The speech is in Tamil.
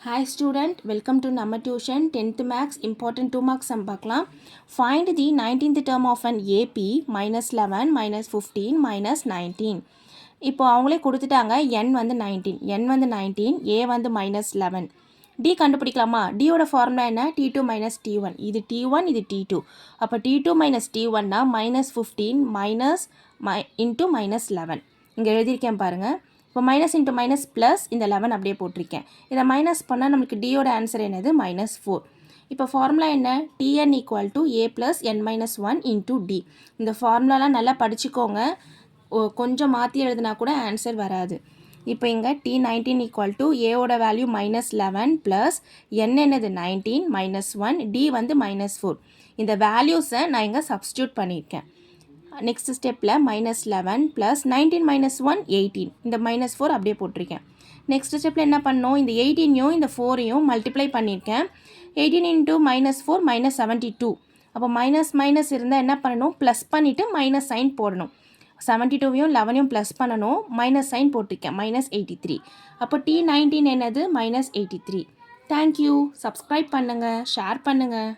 Hi student, welcome to Namma Tuition 10th Maths important 2 marks sum பார்க்கலாம். Find the 19th term of an AP minus 11 minus 15 minus 19. இப்போ அவங்களே கொடுத்துட்டாங்க n வந்து 19, n வந்து 19, a வந்து minus 11. d கண்டுபிடிக்கலாமா? d ஓட ஃபார்முலா என்ன? t2 minus t1. இது t1, இது t2. அப்போ t2 minus t1 னா minus 15 minus into minus 11. இங்கே எழுதியிருக்கேன் பாருங்கள். இப்போ மைனஸ் இன்ட்டு மைனஸ் ப்ளஸ் இந்த 11 அப்படியே போட்டிருக்கேன். இதை மைனஸ் பண்ணால் நம்மளுக்கு டியோட ஆன்சர் என்னது? -4. இப்போ ஃபார்முலா என்ன? tn equal to a plus n minus 1 into d. இந்த ஃபார்முலாலாம் நல்லா படிச்சுக்கோங்க. கொஞ்சம் மாற்றி எழுதுனா கூட ஆன்சர் வராது. இப்போ இங்கே t19 ஈக்குவல் டு ஏவோட வேல்யூ -11 ப்ளஸ் n என்னது 19 -1 d வந்து -4. இந்த வேல்யூஸை நான் இங்கே சப்ஸ்டியூட் பண்ணியிருக்கேன். நெக்ஸ்ட் ஸ்டெப்பில் -11 ப்ளஸ் 19 -1 18. இந்த -4 அப்படியே போட்டிருக்கேன். நெக்ஸ்ட் ஸ்டெப்பில் என்ன பண்ணோம்? இந்த 18யும் இந்த 4யும் மல்டிப்ளை பண்ணியிருக்கேன். 18 இன்ட்டு -4 -72. அப்போ மைனஸ் இருந்தால் என்ன பண்ணணும்? ப்ளஸ் பண்ணிவிட்டு மைனஸ் சைன் போடணும். 72யும் 11யும் ப்ளஸ் பண்ணணும். மைனஸ் சைன் போட்டிருக்கேன். -83. அப்போ t19 என்னது? -83. தேங்க்யூ. சப்ஸ்கிரைப் பண்ணுங்கள், ஷேர் பண்ணுங்கள்.